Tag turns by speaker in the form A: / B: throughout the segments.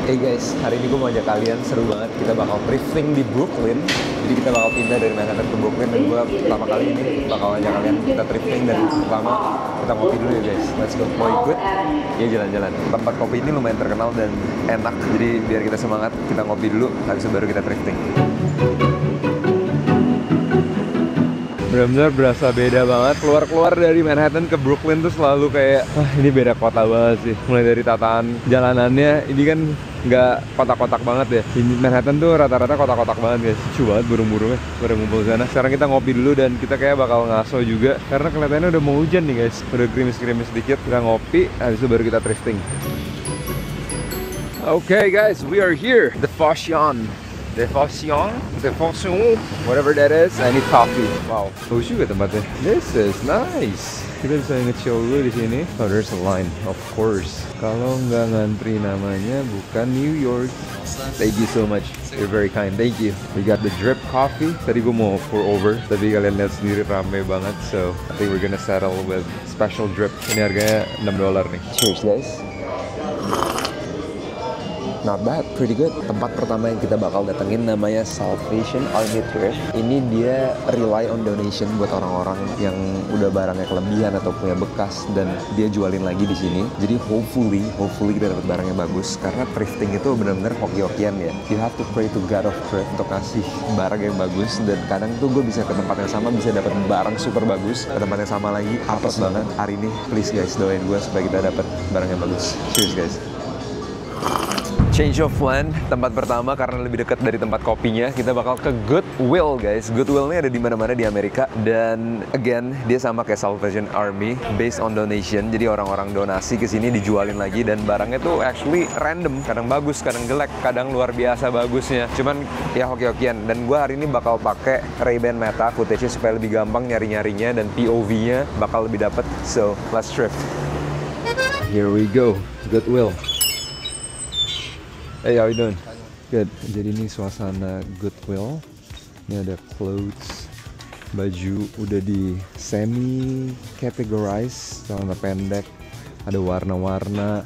A: Hey guys, hari ini gue mau ajak kalian, seru banget. Kita bakal thrifting di Brooklyn. Jadi kita bakal pindah dari Manhattan ke Brooklyn. Dan gue pertama kali ini bakal ajak kalian kita thrifting. Dan pertama kita ngopi dulu ya guys. Let's go. Mau ikut? Ya jalan-jalan. Tempat kopi ini lumayan terkenal dan enak. Jadi biar kita semangat, kita ngopi dulu. Habis itu baru kita thrifting. Benar-benar berasa beda banget. Keluar-keluar dari Manhattan ke Brooklyn tuh selalu kayak, wah ini beda kota banget sih. Mulai dari tataan jalanannya, ini kan nggak kotak-kotak banget ya. Di Manhattan tuh rata-rata kotak-kotak banget guys. Lucu banget burung-burungnya pada ngumpul sana. Sekarang kita ngopi dulu dan kita kayak bakal ngaso juga. Karena kelihatannya udah mau hujan nih guys. Udah gerimis-gerimis sedikit. Kita ngopi, habis itu baru kita thrifting. Okay guys, we are here. The Fashion. Whatever that is, I need coffee. Wow, bagus juga tempatnya. This is nice. Kita bisa nge-chill dulu di sini. Oh, there's a line, of course. Kalau nggak ngantri namanya bukan New York. Thank you so much. You're very kind. Thank you. We got the drip coffee. Tadi gue mau pour over, tapi kalian lihat sendiri rame banget. So I think we're gonna settle with special drip. Ini harganya $6 nih. Cheers guys. Not bad, pretty good. Tempat pertama yang kita bakal datengin namanya Salvation Army Thrift. Ini dia rely on donation buat orang-orang yang udah barangnya kelebihan atau punya bekas dan dia jualin lagi di sini. Jadi hopefully kita dapat barang yang bagus karena thrifting itu benar-benar hoki-hokian ya. You have to pray to God of thrift untuk kasih barang yang bagus dan kadang tuh gue bisa ke tempat yang sama bisa dapat barang super bagus, ke tempat yang sama lagi apes banget. Hari ini please guys doain gue supaya kita dapat barang yang bagus. Cheers guys. Change of plan, tempat pertama karena lebih dekat dari tempat kopinya, kita bakal ke Goodwill guys. Goodwill ini ada di mana-mana di Amerika dan again dia sama kayak Salvation Army, based on donation. Jadi orang-orang donasi ke sini dijualin lagi dan barangnya tuh actually random, kadang bagus, kadang jelek, kadang luar biasa bagusnya. Cuman ya hoki-hokian dan gue hari ini bakal pakai Ray-Ban Meta footage supaya lebih gampang nyari-nyarinya dan POV-nya bakal lebih dapet. So let's thrift. Here we go, Goodwill. Hey, how you doing? Good. Jadi ini suasana Goodwill. Ini ada clothes, baju udah di semi categorize, celana pendek, ada warna-warna,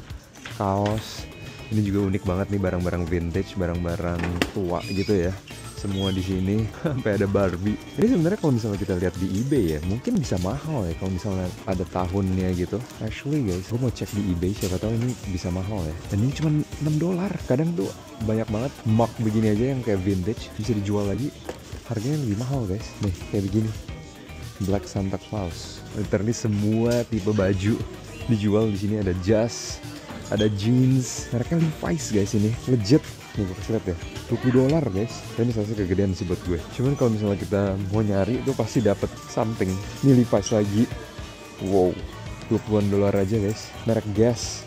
A: kaos. Ini juga unik banget nih barang-barang vintage, barang-barang tua gitu ya. Semua di sini sampai ada Barbie. Ini sebenarnya kalau misalnya kita lihat di eBay ya, mungkin bisa mahal ya kalau misalnya ada tahunnya gitu. Actually guys, gue mau cek di eBay siapa tahu ini bisa mahal ya. Dan ini cuma $6. Kadang tuh banyak banget mock begini aja yang kayak vintage bisa dijual lagi harganya lebih mahal guys. Nih kayak begini, Black Santa Claus. Literally semua tipe baju dijual di sini. Ada jas, ada jeans, mereka Levi's guys ini legit. Nih gue kasih lihat ya, $20 guys. Ini sausnya kegedean sih buat gue. Cuman kalau misalnya kita mau nyari itu pasti dapet something. Ini Levi's lagi. Wow, $20 aja guys. Merek Guess.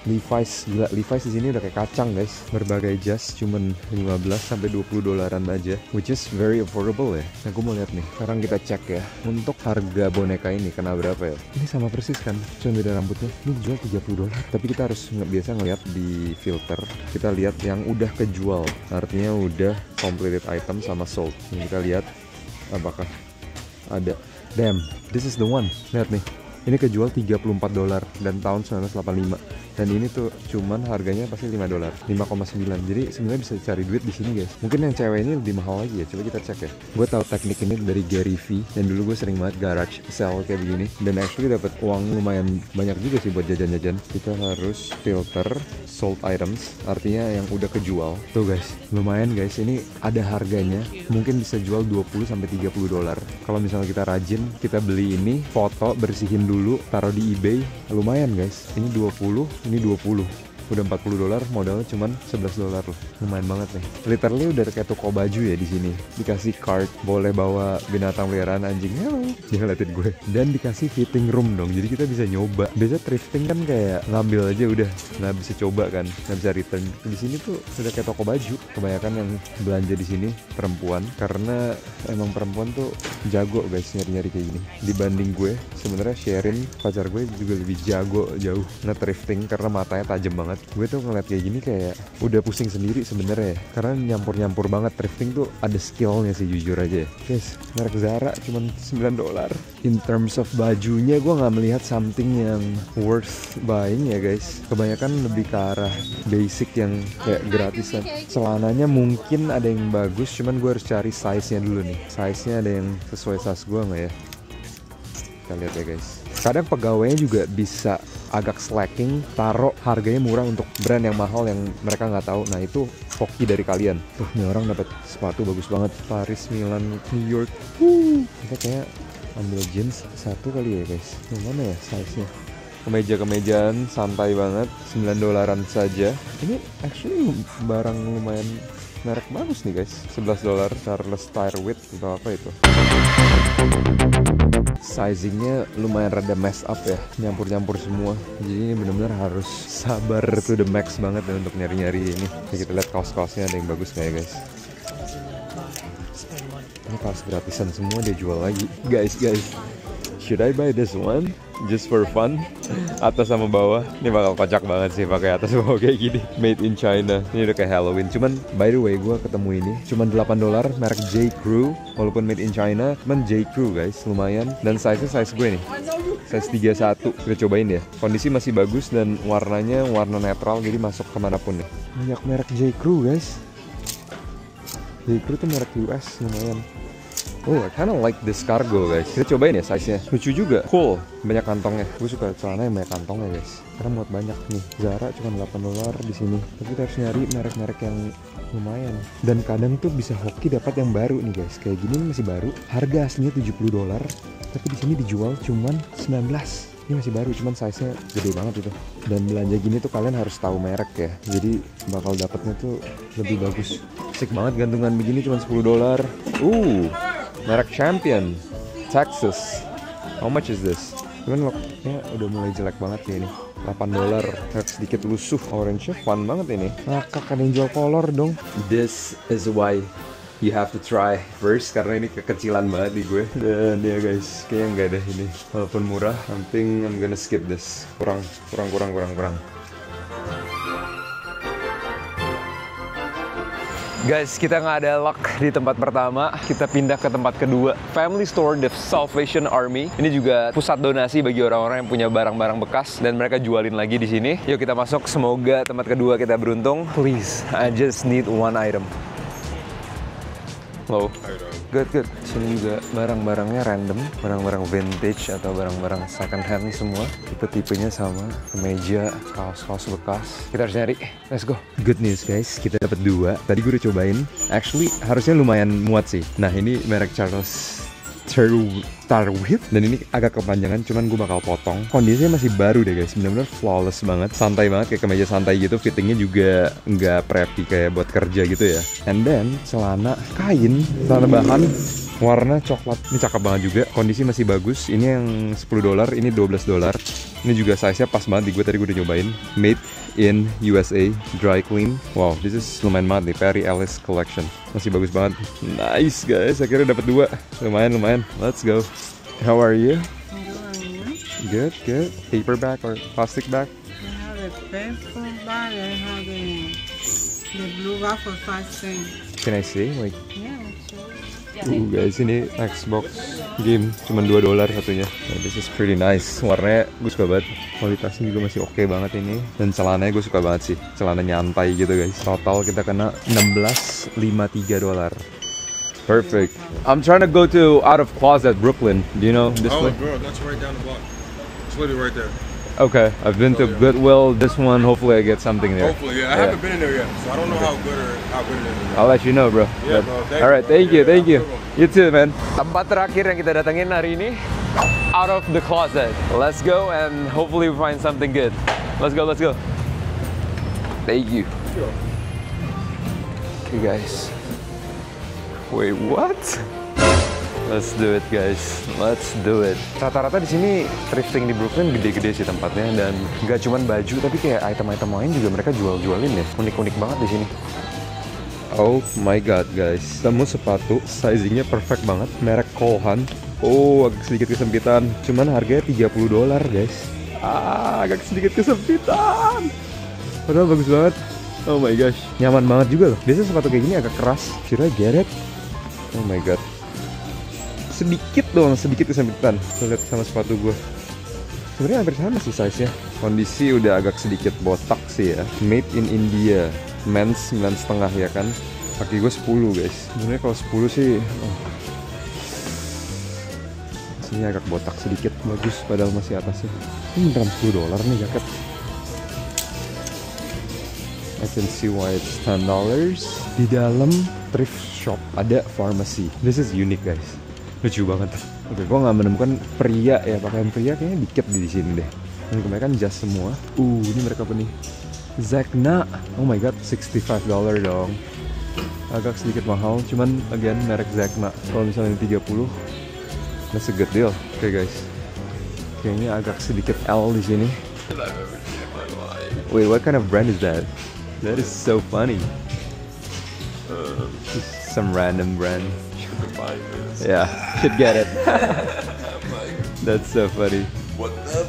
A: Levi's, gila, Levi's di sini udah kayak kacang guys. Berbagai jas cuman $15 sampai $20 aja, which is very affordable ya. Nah gue mau lihat nih, sekarang kita cek ya untuk harga boneka ini kena berapa ya. Ini sama persis kan, cuma beda rambutnya. Ini dijual $30, tapi kita harus biasa ngeliat di filter. Kita lihat yang udah kejual, artinya udah completed item sama sold. Ini kita lihat apakah ada. Damn, this is the one. Lihat nih, ini kejual $34 dan tahun 1985. Dan ini tuh cuman harganya pasti $5, 5,9. Jadi sebenarnya bisa cari duit di sini guys. Mungkin yang cewek ini lebih mahal lagi ya. Coba kita cek ya. Gue tahu teknik ini dari Gary V. Dan dulu gue sering banget garage sale kayak begini. Dan actually dapat uang lumayan banyak juga sih buat jajan-jajan. Kita harus filter sold items, artinya yang udah kejual. Tuh guys, lumayan guys. Ini ada harganya. Mungkin bisa jual $20 sampai $30. Kalau misalnya kita rajin, kita beli ini, foto, bersihin dulu, taruh di eBay, lumayan guys. Ini 20, ini 20. Udah $40, modalnya cuman $11 loh. Lumayan banget nih. Literally udah kayak toko baju ya di sini. Dikasih card, boleh bawa binatang peliharaan anjing. Hello. Dia ngeliatin gue. Dan dikasih fitting room dong. Jadi kita bisa nyoba. Biasa thrifting kan kayak ngambil aja udah, nggak bisa coba kan, nggak bisa return. Di sini tuh udah kayak toko baju. Kebanyakan yang belanja di sini perempuan karena emang perempuan tuh jago guys nyari-nyari kayak gini. Dibanding gue, sebenarnya Sherin pacar gue juga lebih jago jauh nge-thrifting karena matanya tajam banget. Gue tuh ngeliat kayak gini kayak udah pusing sendiri sebenarnya, karena nyampur-nyampur banget. Thrifting tuh ada skillnya sih jujur aja. Guys, merek Zara cuman $9. In terms of bajunya gue nggak melihat something yang worth buying ya guys. Kebanyakan lebih ke arah basic yang kayak gratisan. Celananya mungkin ada yang bagus, cuman gue harus cari size-nya dulu nih. Size-nya ada yang sesuai size gue nggak ya? Kita lihat ya guys. Kadang pegawainya juga bisa agak slacking, taruh harganya murah untuk brand yang mahal yang mereka nggak tahu. Nah itu hoki dari kalian. Tuh, ini orang dapat sepatu bagus banget. Paris, Milan, New York. Kita kayak ambil jeans satu kali ya guys. Yang mana ya size-nya? Kemeja-kemejaan santai banget, $9 saja. Ini actually barang lumayan merek bagus nih guys. $11 Charles Tyrwhitt atau apa itu. Sizingnya lumayan rada mess up ya, nyampur-nyampur semua. Jadi ini benar-benar harus sabar to the max banget ya untuk nyari-nyari ini. Jadi kita lihat kaos-kaosnya ada yang bagus nggak ya guys. Ini kaos gratisan semua dia jual lagi. Guys, should I buy this one? Just for fun? Atas sama bawah. Ini bakal kocak banget sih pakai atas bawah kayak gini. Made in China. Ini udah kayak Halloween. Cuman by the way gue ketemu ini cuman $8 merek J. Crew. Walaupun made in China, cuman J. Crew guys, lumayan. Dan size-nya size gue nih, size 31. Kita cobain ya. Kondisi masih bagus dan warnanya warna netral, jadi masuk kemanapun nih. Banyak merek J. Crew guys. J. Crew tuh merek US, lumayan. Oh, I kinda like this cargo guys. Kita cobain ya size-nya. Lucu juga, cool. Banyak kantongnya. Gue suka celana yang banyak kantongnya guys. Karena muat banyak nih. Zara cuma $8 di sini. Tapi kita harus nyari merek-merek yang lumayan. Dan kadang tuh bisa hoki dapat yang baru nih guys. Kayak gini masih baru. Harga aslinya $70. Tapi di sini dijual cuman 19. Ini masih baru, cuman size-nya gede banget itu. Dan belanja gini tuh kalian harus tahu merek ya. Jadi bakal dapatnya tuh lebih bagus. Asik banget gantungan begini cuma $10. Merek Champion, Texas. How much is this? Cuman looknya udah mulai jelek banget ya ini. $8. Sedikit lusuh. Orange-nya fun banget ini. Ngakak, ada yang jual kolor dong. This is why you have to try first, karena ini kekecilan banget di gue. Dan ya guys, kayaknya nggak ada ini. Walaupun murah, I think I'm gonna skip this. Kurang. Guys, kita nggak ada luck di tempat pertama. Kita pindah ke tempat kedua. Family Store The Salvation Army. Ini juga pusat donasi bagi orang-orang yang punya barang-barang bekas dan mereka jualin lagi di sini. Yuk kita masuk. Semoga tempat kedua kita beruntung. Please, I just need one item. Hello. Good. Sini juga barang-barangnya random, barang-barang vintage atau barang-barang second hand semua. Tipe-tipenya sama, kemeja, kaos-kaos bekas. Kita harus nyari. Let's go. Good news guys, kita dapat 2. Tadi gue udah cobain. Actually harusnya lumayan muat sih. Nah ini merek Charles Tyrwhitt, dan ini agak kepanjangan, cuman gue bakal potong. Kondisinya masih baru deh guys, bener-bener flawless banget, santai banget kayak kemeja santai gitu. Fittingnya juga nggak preppy kayak buat kerja gitu ya. And then celana kain, celana bahan warna coklat, ini cakep banget juga. Kondisi masih bagus. Ini yang $10, ini $12. Ini juga size-nya pas banget di gue, tadi gue udah nyobain. Made in USA, dry clean. Wow, this is lumayan banget nih, Perry Ellis Collection. Masih bagus banget. Nice guys, akhirnya dapat 2. Lumayan. Let's go. How are you? Good. Paperback or plastic bag?
B: I have a paper bag. I have the blue bag for 5 cents.
A: Can I see? Like,
B: Yeah, sure.
A: guys, ini Xbox game cuma $2 satunya. This is pretty nice. Warnanya gue suka banget. Kualitasnya juga masih oke banget ini. Dan celananya gue suka banget sih. Celana nyantai gitu guys. Total kita kena $16.53. Perfect. I'm trying to go to Out of Closet Brooklyn. Do you know this way?
C: Bro, that's right down the block. It's literally right there.
A: Okay, I've been to Goodwill. This one, hopefully I get something there.
C: Hopefully, yeah. I haven't been in there yet, so I don't know how good it is.
A: I'll let you know, bro.
C: Yeah, bro.
A: Alright, thank you. You too, man. Tempat terakhir yang kita datengin hari ini, Out of the Closet. Let's go and hopefully we find something good. Let's go. Thank you. Okay, guys. Wait, what? Let's do it, guys. Let's do it. Rata-rata di sini thrifting di Brooklyn gede-gede sih tempatnya, dan nggak cuma baju tapi kayak item-item lain juga mereka jual-jualin ya. Unik-unik banget di sini. Oh my god, guys. Temu sepatu, sizingnya perfect banget. Merek Cole Haan. Oh, agak sedikit kesempitan. Cuman harganya $30, guys. Agak sedikit kesempitan. Padahal bagus banget. Oh my gosh, nyaman banget juga loh. Biasanya sepatu kayak gini agak keras. Should I get it? Oh my god. Sedikit doang, sedikit kesempitan. Lihat sama sepatu gue. Sebenarnya hampir sama sih size-nya. Kondisi udah agak sedikit botak sih ya. Made in India. Men's 9,5 ya kan. Kaki gue 10 guys. Sebenarnya kalau 10 sih sini agak botak sedikit. Bagus padahal masih atasnya. Ini beneran $10 nih jaket. I can see why it's $10. Di dalam thrift shop ada pharmacy. This is unique guys. Lucu banget. Oke, gue nggak menemukan pria ya, pakaian pria kayaknya dikit di sini deh. Dan kebanyakan jas semua. Ini mereka apa nih? Zegna. Oh my god, $65 dong. Agak sedikit mahal, cuman again merek Zegna. Kalau misalnya 30, that's a good deal. Oke guys, kayaknya agak sedikit L di sini. Wait, what kind of brand is that? That is so funny. Some random brand. Yeah, should get it. That's so funny.
C: What the?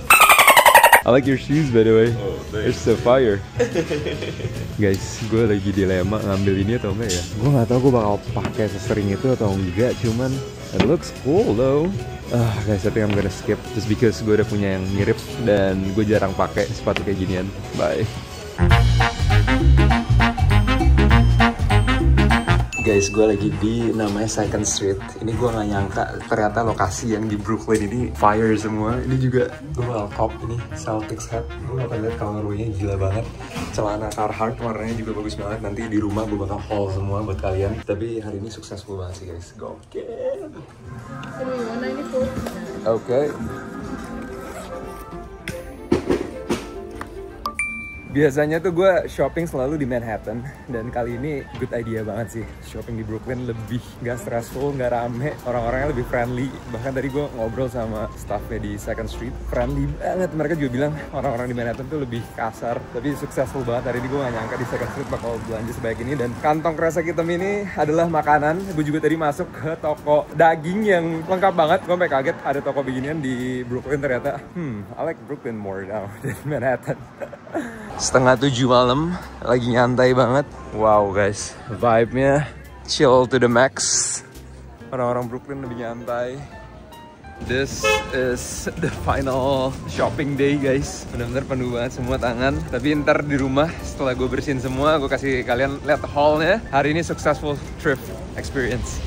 A: I like your shoes by the way.
C: Oh,
A: They're so fire. Guys, gue lagi dilema ngambil ini atau enggak ya. Gue nggak tahu gue bakal pakai sesering itu atau enggak. Cuman it looks cool though. Guys, I think I'm gonna skip just because gue udah punya yang mirip dan gue jarang pakai sepatu kayak ginian. Bye. Guys, gue lagi di namanya Second Street. Ini gue nggak nyangka ternyata lokasi yang di Brooklyn ini fire semua. Ini juga gue bakal cop ini Celtics hat. Gue bakal lihat colorway-nya gila banget. Celana Carhartt warnanya juga bagus banget. Nanti di rumah gue bakal haul semua buat kalian. Tapi hari ini successful banget sih guys. Gokil. Oke. Biasanya tuh gue shopping selalu di Manhattan. Dan kali ini good idea banget sih. Shopping di Brooklyn lebih gak stressful, gak rame. Orang-orangnya lebih friendly. Bahkan tadi gue ngobrol sama staffnya di Second Street. Friendly banget. Mereka juga bilang orang-orang di Manhattan tuh lebih kasar. Tapi successful banget. Hari ini gue gak nyangka di Second Street bakal belanja sebaik ini. Dan kantong kresek hitam ini adalah makanan. Gue juga tadi masuk ke toko daging yang lengkap banget. Gue sampai kaget ada toko beginian di Brooklyn ternyata. I like Brooklyn more now than Manhattan. 6:30 malam, lagi nyantai banget. Wow guys, vibe-nya chill to the max. Orang-orang Brooklyn lebih nyantai. This is the final shopping day guys. Bener-bener penuh banget semua tangan. Tapi ntar di rumah setelah gue bersihin semua, gue kasih kalian lihat haulnya. Hari ini successful thrift experience.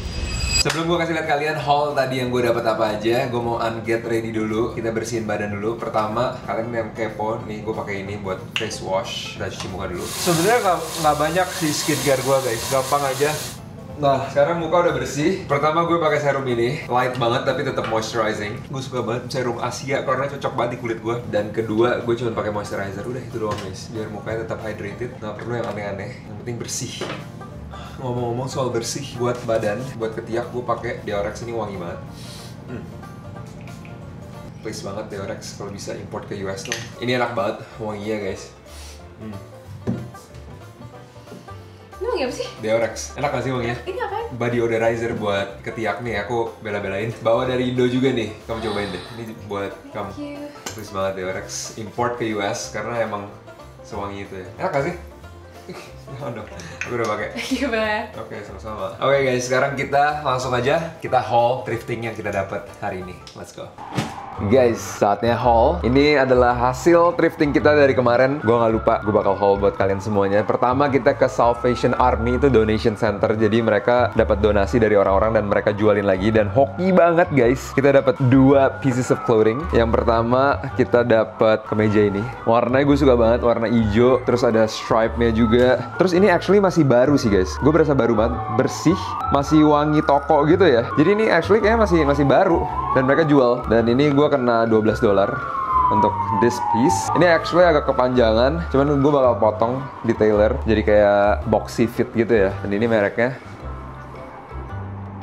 A: Sebelum gue kasih lihat kalian haul tadi yang gue dapat apa aja, gue mau get ready dulu. Kita bersihin badan dulu. Pertama, kalian yang kepo, nih gue pakai ini buat face wash. Kita cuci muka dulu. Sebenarnya nggak banyak sih skincare gue guys, gampang aja. Nah, sekarang muka udah bersih. Pertama gue pakai serum ini, light banget tapi tetap moisturizing. Gue suka banget serum Asia karena cocok banget di kulit gue. Dan kedua, gue cuma pakai moisturizer. Udah itu doang guys, biar mukanya tetap hydrated. Nggak perlu yang aneh-aneh. Yang penting bersih. Ngomong-ngomong soal bersih, buat badan, buat ketiak gue pakai Deorex ini wangi banget. Please banget Deorex kalau bisa import ke US dong. Ini enak banget wanginya guys.
D: Ini wangi apa sih?
A: Deorex, enak gak sih wanginya?
D: Ini apa?
A: Body odorizer buat ketiak nih, aku bela-belain. Bawa dari Indo juga nih, kamu cobain deh. Ini buat kamu.
D: Thank you.
A: Please banget Deorex import ke US karena emang sewangi itu ya. Enak gak sih? Oh no, aku udah pakai.
D: Thank you, Bang.
A: Oke, sama-sama. Oke guys, sekarang kita langsung aja kita haul thrifting yang kita dapat hari ini. Let's go. Guys, saatnya haul. Ini adalah hasil thrifting kita dari kemarin. Gue nggak lupa, gue bakal haul buat kalian semuanya. Pertama kita ke Salvation Army, itu donation center. Jadi mereka dapat donasi dari orang-orang dan mereka jualin lagi. Dan hoki banget guys. Kita dapat 2 pieces of clothing. Yang pertama kita dapat kemeja ini. Warnanya gue suka banget, warna hijau. Terus ada stripe-nya juga. Terus ini actually masih baru sih guys. Gue berasa baru banget, bersih, masih wangi toko gitu ya. Jadi ini actually kayaknya masih baru. Dan mereka jual. Dan ini gue kena $12 untuk this piece. Ini actually agak kepanjangan, cuman gue bakal potong di tailor jadi kayak boxy fit gitu ya. Dan ini mereknya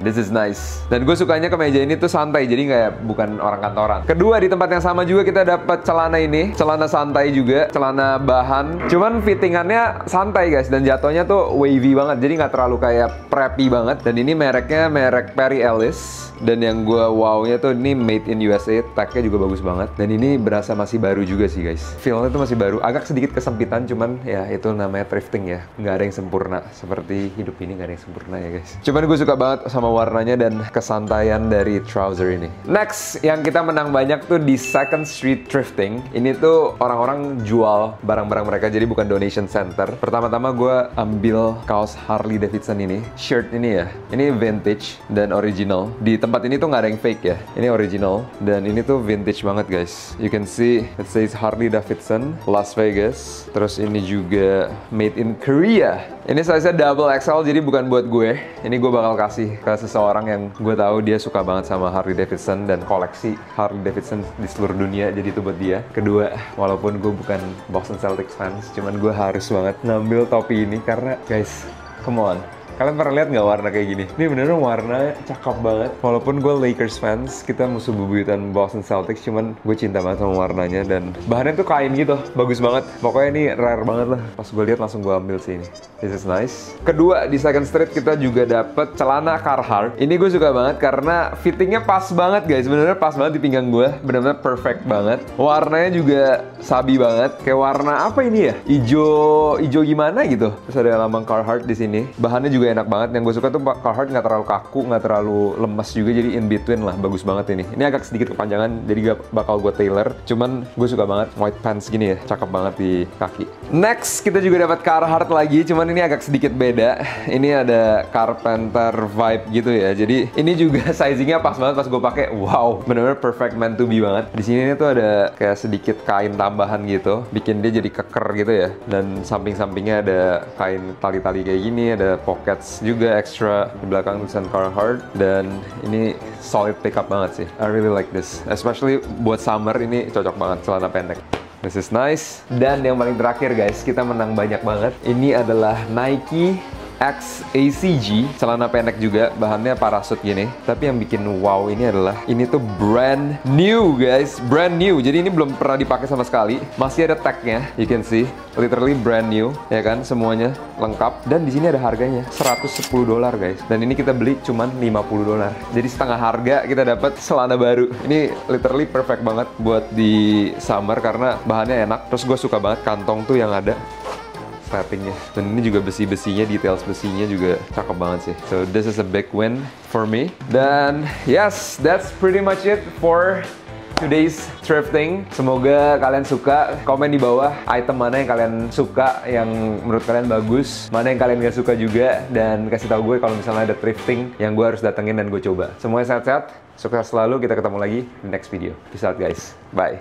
A: This is nice. Dan gue sukanya kemeja ini tuh santai, jadi kayak bukan orang kantoran. Kedua, di tempat yang sama juga kita dapat celana ini. Celana santai juga, celana bahan. Cuman fittingannya santai guys, dan jatuhnya tuh wavy banget. Jadi nggak terlalu kayak preppy banget. Dan ini mereknya merek Perry Ellis. Dan yang gue wow-nya tuh ini made in USA. Tag-nya juga bagus banget. Dan ini berasa masih baru juga sih guys. Feel-nya tuh masih baru. Agak sedikit kesempitan, cuman ya itu namanya thrifting ya. Nggak ada yang sempurna. Seperti hidup ini nggak ada yang sempurna ya guys. Cuman gue suka banget sama warnanya dan kesantaian dari trouser ini. Next, yang kita menang banyak tuh di Second Street Thrifting. Ini tuh orang-orang jual barang-barang mereka, jadi bukan donation center. Pertama-tama gue ambil kaos Harley Davidson ini. Shirt ini ya. Ini vintage dan original. Di tempat ini tuh nggak ada yang fake ya. Ini original dan ini tuh vintage banget guys. You can see it says Harley Davidson Las Vegas. Terus ini juga made in Korea. Ini size-nya double XL, jadi bukan buat gue. Ini gue bakal kasih ke seseorang yang gue tahu dia suka banget sama Harley Davidson dan koleksi Harley Davidson di seluruh dunia. Jadi itu buat dia. Kedua, walaupun gue bukan Boston Celtics fans, cuman gue harus banget ngambil topi ini karena guys, come on. Kalian pernah lihat nggak warna kayak gini? Ini beneran warna cakep banget. Walaupun gue Lakers fans, kita musuh bebuyutan Boston Celtics, cuman gue cinta banget sama warnanya dan bahannya tuh kain gitu, bagus banget. Pokoknya ini rare banget lah. Pas gue lihat langsung gue ambil sih ini. This is nice. Kedua, di Second Street kita juga dapet celana Carhartt. Ini gue suka banget karena fittingnya pas banget guys. Bener-bener pas banget di pinggang gue. Bener-bener perfect banget. Warnanya juga sabi banget. Kayak warna apa ini ya? Ijo gimana gitu. Terus ada lambang Carhartt di sini. Bahannya juga enak banget. Yang gue suka tuh Carhartt nggak terlalu kaku, nggak terlalu lemes juga, jadi in between lah, bagus banget ini. Ini agak sedikit kepanjangan, jadi gak bakal gue tailor. Cuman gue suka banget white pants gini ya, cakep banget di kaki. Next kita juga dapat Carhartt lagi, cuman ini agak sedikit beda. Ini ada Carpenter vibe gitu ya. Jadi ini juga sizingnya pas banget pas gue pakai. Wow, bener-bener perfect meant to be banget. Di sini tuh ada kayak sedikit kain tambahan gitu, bikin dia jadi keker gitu ya. Dan samping-sampingnya ada kain tali-tali kayak gini, ada pocket juga extra di belakang tulisan Carhartt, dan ini solid pickup banget sih. I really like this, especially buat summer ini cocok banget celana pendek. This is nice. Dan yang paling terakhir guys, kita menang banyak banget. Ini adalah Nike X ACG, celana pendek juga, bahannya parasut gini. Tapi yang bikin wow ini adalah ini tuh brand new guys, brand new. Jadi ini belum pernah dipakai sama sekali. Masih ada tagnya, you can see, literally brand new, ya kan, semuanya lengkap. Dan di sini ada harganya $110 guys. Dan ini kita beli cuman $50. Jadi setengah harga kita dapat celana baru. Ini literally perfect banget buat di summer karena bahannya enak. Terus gue suka banget kantong tuh yang ada strappingnya, dan ini juga besi-besinya, details besinya juga cakep banget sih. So this is a big win for me. Dan yes, that's pretty much it for today's thrifting. Semoga kalian suka. Komen di bawah item mana yang kalian suka, yang menurut kalian bagus, mana yang kalian gak suka juga, dan kasih tahu gue kalau misalnya ada thrifting yang gue harus datengin dan gue coba. Semuanya sehat-sehat, sukses selalu. Kita ketemu lagi di next video. Peace out guys, bye.